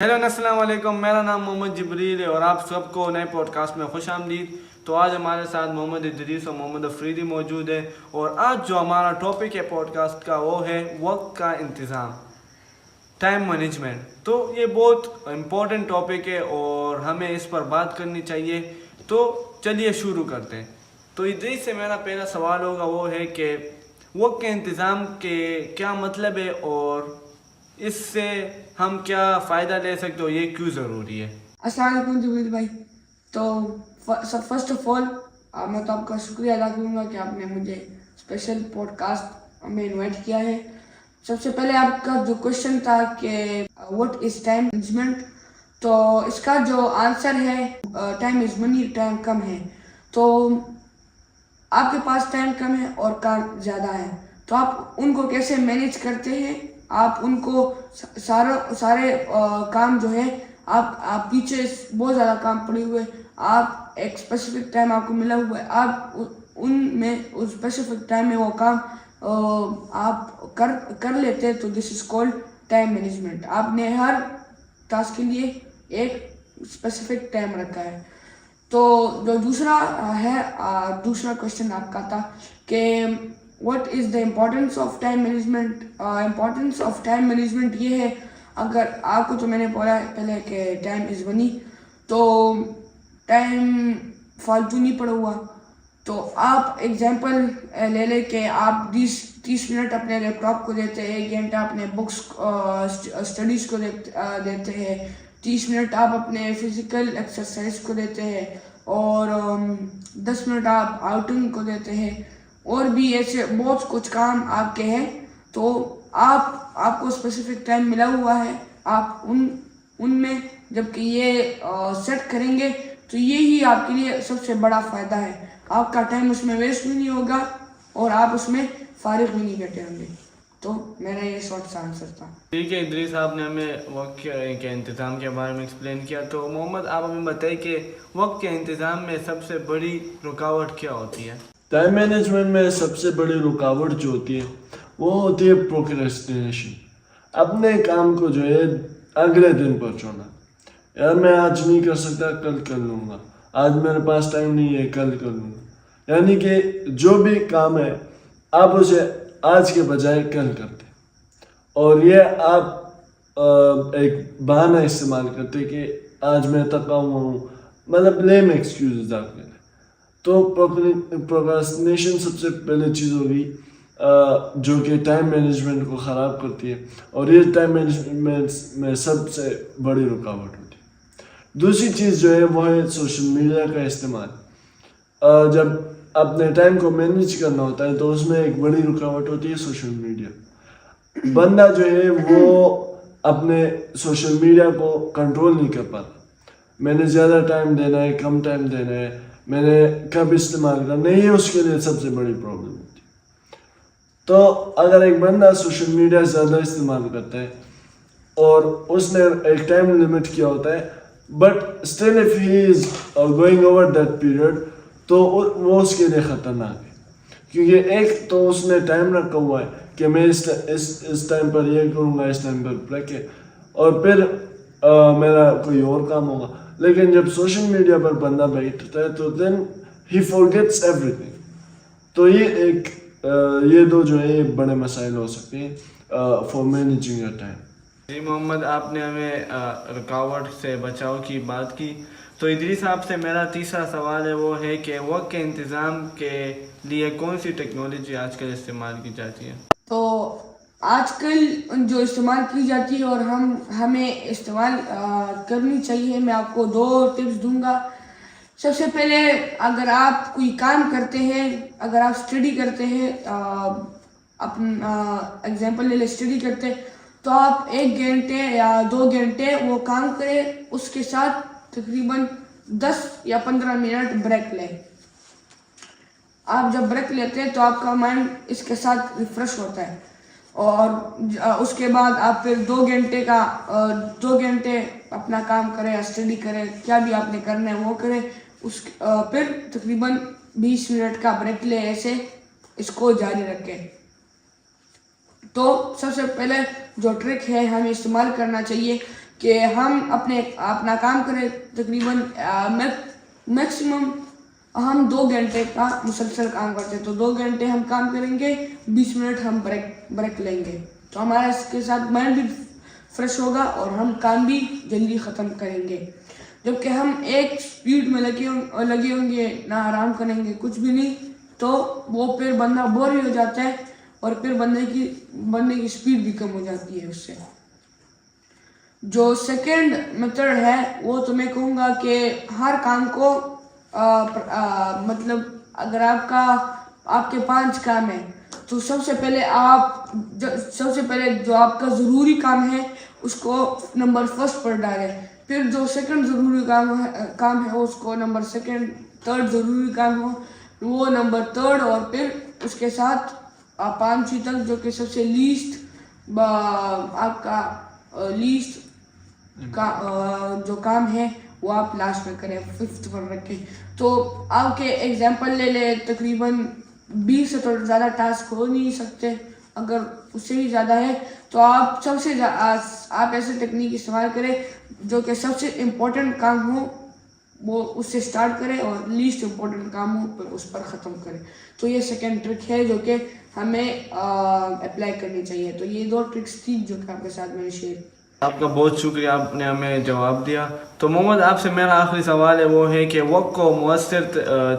Hello السلام علیکم، میرا نام محمد جبریل ہے اور آپ سب کو نئے پوڈ کاسٹ میں خوش آمدید۔ تو آج ہمارے ساتھ محمد ادریس اور محمد افریدی موجود ہے، اور آج جو ہمارا ٹاپک ہے پوڈ کاسٹ کا وہ ہے وقت کا انتظام، ٹائم مینجمنٹ۔ تو یہ بہت امپورٹنٹ ٹاپک ہے اور ہمیں اس پر بات کرنی چاہیے۔ تو چلیے شروع کرتے ہیں۔ تو ادریس سے میرا پہلا سوال ہوگا، وہ ہے کہ وقت کے انتظام کے کیا مطلب ہے اور اس سے ہم کیا فائدہ لے سکتے ہو، یہ کیوں ضروری ہے؟ السلام علیکم جبریل بھائی۔ تو فرسٹ آف آل میں تو آپ کا شکریہ ادا کروں گا کہ آپ نے مجھے اسپیشل پوڈ کاسٹ میں انوائٹ کیا ہے۔ سب سے پہلے آپ کا جو کوشچن تھا کہ واٹ از ٹائم مینجمنٹ، تو اس کا جو آنسر ہے ٹائم از منی، ٹائم کم ہے۔ تو آپ کے پاس ٹائم کم ہے اور کام زیادہ ہے، تو آپ ان کو کیسے مینیج کرتے ہیں؟ آپ ان کو سارے کام جو ہے آپ پیچھے بہت زیادہ کام پڑے ہوئے، آپ ایک اسپیسیفک ٹائم آپ کو ملا ہوا ہے، آپ ان میں اس اسپیسیفک ٹائم میں وہ کام آپ کر لیتے ہیں، تو دس از کالڈ ٹائم مینجمنٹ۔ آپ نے ہر ٹاسک کے لیے ایک اسپیسیفک ٹائم رکھا ہے۔ تو جو دوسرا کوشچن آپ کا تھا کہ what is the importance of time management. Importance of time management یہ ہے، اگر آپ کو تو میں نے بولا پہلے کہ ٹائم از منی، تو ٹائم فالتو نہیں پڑا ہوا۔ تو آپ ایگزامپل لے لیں کہ آپ 30 منٹ اپنے لیپ ٹاپ کو دیتے ہیں، 1 گھنٹہ اپنے بکس اسٹڈیز کو دیتے ہیں، 30 منٹ آپ اپنے فزیکل ایکسرسائز کو دیتے ہیں، اور 10 منٹ آپ آؤٹنگ کو دیتے ہیں، اور بھی ایسے بہت کچھ کام آپ کے ہیں۔ تو آپ کو اسپیسیفک ٹائم ملا ہوا ہے، آپ ان میں جب کہ یہ سیٹ کریں گے تو یہی آپ کے لیے سب سے بڑا فائدہ ہے۔ آپ کا ٹائم اس میں ویسٹ بھی نہیں ہوگا اور آپ اس میں فارغ بھی نہیں بیٹھے ہوں گے۔ تو میرا یہ شارٹ سا آنسر تھا۔ ٹھیک ہے ادریس، آپ نے ہمیں وقت کے انتظام کے بارے میں ایکسپلین کیا۔ تو محمد، آپ ہمیں بتائیں کہ وقت کے انتظام میں سب سے بڑی رکاوٹ کیا ہوتی ہے؟ ٹائم مینجمنٹ میں سب سے بڑی رکاوٹ جو ہوتی ہے وہ ہوتی ہے پروکریسٹینیشن، اپنے کام کو جو ہے اگلے دن پر چھوڑنا۔ یار میں آج نہیں کر سکتا، کل کر لوں گا، آج میرے پاس ٹائم نہیں ہے، کل کر لوں گا۔ یعنی کہ جو بھی کام ہے آپ اسے آج کے بجائے کل کرتے، اور یہ آپ ایک بہانہ استعمال کرتے کہ آج میں تھکا ہوا ہوں، مطلب لیم ایکسکیوزز آپ کے۔ تو پروکراسٹینیشن سب سے پہلے چیز ہوگی جو کہ ٹائم مینجمنٹ کو خراب کرتی ہے، اور یہ ٹائم مینجمنٹ میں سب سے بڑی رکاوٹ ہوتی ہے۔ دوسری چیز جو ہے وہ ہے سوشل میڈیا کا استعمال۔ جب اپنے ٹائم کو مینیج کرنا ہوتا ہے تو اس میں ایک بڑی رکاوٹ ہوتی ہے سوشل میڈیا۔ بندہ جو ہے وہ اپنے سوشل میڈیا کو کنٹرول نہیں کر پاتا، میں نے زیادہ ٹائم دینا ہے، کم ٹائم دینا ہے، میں نے کب استعمال کرنا ہے، یہ اس کے لیے سب سے بڑی پرابلم ہوتی ہے۔ تو اگر ایک بندہ سوشل میڈیا زیادہ استعمال کرتا ہے اور اس نے ایک ٹائم لمٹ کیا ہوتا ہے، but still if he is going over that period, تو وہ اس کے لیے خطرناک ہے، کیونکہ ایک تو اس نے ٹائم رکھا ہوا ہے کہ میں اس ٹائم پر یہ کروں گا، اس ٹائم پر بریک ہے، اور پھر میرا کوئی اور کام ہوگا۔ لیکن جب سوشل میڈیا پر بندہ بیٹھتا ہے تو دین ہی فورگیٹس ایوری تھنگ۔ تو یہ دو جو ہے بڑے مسائل ہو سکتے ہیں فار مینیجنگ یور ٹائم۔ جی محمد، آپ نے ہمیں رکاوٹ سے بچاؤ کی بات کی۔ تو ادریس، آپ سے میرا تیسرا سوال ہے، وہ ہے کہ وقت کے انتظام کے لیے کون سی ٹیکنالوجی آج کل استعمال کی جاتی ہے؟ تو آج کل جو استعمال کی جاتی ہے اور ہمیں استعمال کرنی چاہیے، میں آپ کو 2 ٹپس دوں گا۔ سب سے پہلے، اگر آپ کوئی کام کرتے ہیں، اگر آپ اسٹڈی کرتے ہیں، اپنا ایگزامپل لے لیں، اسٹڈی کرتے، تو آپ 1 گھنٹے یا 2 گھنٹے وہ کام کریں، اس کے ساتھ تقریباً 10 یا 15 منٹ بریک لیں۔ آپ جب بریک لیتے ہیں تو آپ کا مائنڈ اس کے ساتھ ریفریش ہوتا ہے، اور اس کے بعد آپ پھر 2 گھنٹے اپنا کام کریں، اسٹڈی کریں، کیا بھی آپ نے کرنا ہے وہ کریں، پھر تقریباً 20 منٹ کا بریک لیں، ایسے اس کو جاری رکھیں۔ تو سب سے پہلے جو ٹرک ہے ہمیں استعمال کرنا چاہیے کہ ہم اپنا کام کریں تقریباً میکسیمم ہم 2 گھنٹے کا مسلسل کام کرتے ہیں، تو 2 گھنٹے ہم کام کریں گے، 20 منٹ ہم بریک لیں گے، تو ہمارا اس کے ساتھ مائنڈ بھی فریش ہوگا اور ہم کام بھی جلدی ختم کریں گے۔ جبکہ ہم ایک سپیڈ میں لگے ہوں گے، نہ آرام کریں گے، کچھ بھی نہیں، تو وہ پھر بندہ بور ہی ہو جاتا ہے اور پھر بندے کی سپیڈ بھی کم ہو جاتی ہے اس سے۔ جو سیکنڈ میتھڈ ہے وہ تو میں کہوں گا کہ ہر کام کو مطلب اگر آپ کے 5 کام ہیں تو سب سے پہلے جو آپ کا ضروری کام ہے اس کو نمبر 1 پر ڈالیں، پھر جو سیکنڈ ضروری کام ہے اس کو نمبر 2، تھرڈ ضروری کام ہو وہ نمبر 3، اور پھر اس کے ساتھ 5ویں تک جو کہ سب سے لیسٹ آپ کا لیسٹ کا جو کام ہے وہ آپ لاسٹ میں کریں، 5th پر رکھیں۔ تو آپ کے ایگزامپل لے لیں، تقریباً 20 سے تو زیادہ ٹاسک ہو نہیں سکتے، اگر اس سے بھی زیادہ ہے تو آپ ایسے ٹیکنیک استعمال کریں جو کہ سب سے امپورٹنٹ کام ہو وہ اس سے سٹارٹ کریں اور لیسٹ امپورٹنٹ کام ہو پھر اس پر ختم کریں۔ تو یہ سیکنڈ ٹرک ہے جو کہ ہمیں اپلائی کرنی چاہیے۔ تو یہ 2 ٹرکس تھی جو کہ آپ کے ساتھ میں نے شیئر۔ آپ کا بہت شکریہ، آپ نے ہمیں جواب دیا۔ تو محمد آپ سے میرا آخری سوال ہے وہ ہے کہ وقت کو مؤثر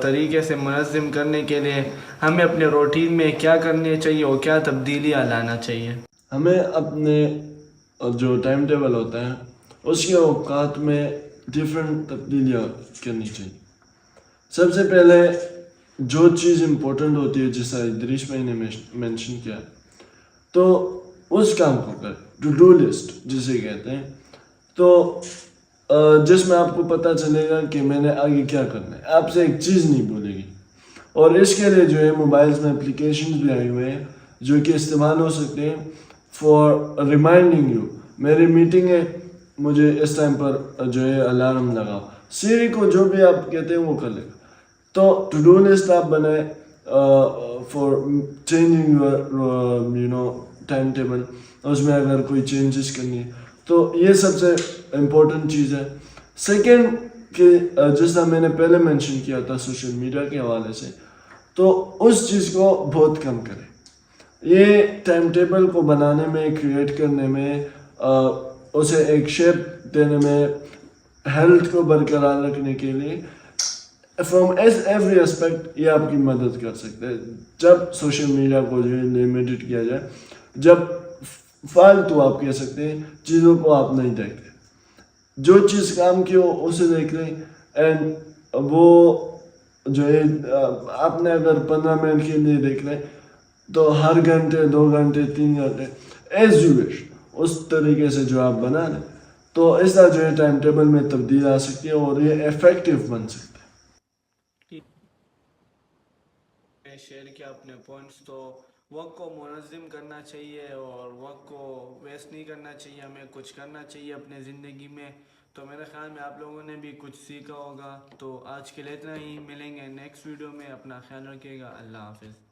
طریقے سے منظم کرنے کے لیے ہمیں اپنے روٹین میں کیا کرنا چاہیے اور کیا تبدیلیاں لانا چاہیے؟ ہمیں اپنے جو ٹائم ٹیبل ہوتا ہے اس کے اوقات میں ڈفرینٹ تبدیلیاں کرنی چاہیے۔ سب سے پہلے جو چیز امپورٹنٹ ہوتی ہے جیسا ادریس بھائی نے مینشن کیا تو اس کام کو کریں، ٹو ڈو لسٹ جسے کہتے ہیں، تو جس میں آپ کو پتہ چلے گا کہ میں نے آگے کیا کرنا ہے، آپ سے ایک چیز نہیں بھولے گی۔ اور اس کے لیے جو ہے موبائلز میں اپلیکیشنز بھی آئے ہوئے ہیں جو کہ استعمال ہو سکتے ہیں فار ریمائنڈنگ یو، میری میٹنگ ہے مجھے اس ٹائم پر جو ہے الارم لگاؤ، سیری کو جو بھی آپ کہتے ہیں وہ کر لے گا۔ تو ٹو ڈو لسٹ آپ بنائیں for changing your time table, اس میں اگر کوئی چینجز کرنی ہے تو یہ سب سے امپورٹنٹ چیز ہے۔ سیکنڈ کہ جس طرح میں نے پہلے مینشن کیا تھا سوشل میڈیا کے حوالے سے، تو اس چیز کو بہت کم کریں۔ یہ ٹائم ٹیبل کو بنانے میں، کریٹ کرنے میں، اسے ایک شیپ دینے میں، ہیلتھ کو برقرار رکھنے کے لیے فرام ایوری اسپیکٹ یہ آپ کی مدد کر سکتے ہیں۔ جب سوشل میڈیا کو جو ہے لمیٹڈ کیا جائے، جب فالتو آپ کہہ سکتے ہیں چیزوں کو آپ نہیں دیکھتے، جو چیز کام کی ہو اسے دیکھ لیں، اینڈ وہ جو ہے آپ نے اگر 15 منٹ کے لیے دیکھ لیں تو ہر گھنٹے 2 گھنٹے 3 گھنٹے ایز یو وش اس طریقے سے جو آپ بنا لیں تو اس طرح جو ہے ٹائم ٹیبل میں تبدیل آ سکتی ہے اور یہ افیکٹو بن سکتا ہے۔ شیئر کیا اپنے پوائنٹس، تو وقت کو منظم کرنا چاہیے اور وقت کو ویسٹ نہیں کرنا چاہیے، ہمیں کچھ کرنا چاہیے اپنے زندگی میں۔ تو میرے خیال میں آپ لوگوں نے بھی کچھ سیکھا ہوگا۔ تو آج کے لیے اتنا ہی، ملیں گے نیکسٹ ویڈیو میں، اپنا خیال رکھیے گا، اللہ حافظ۔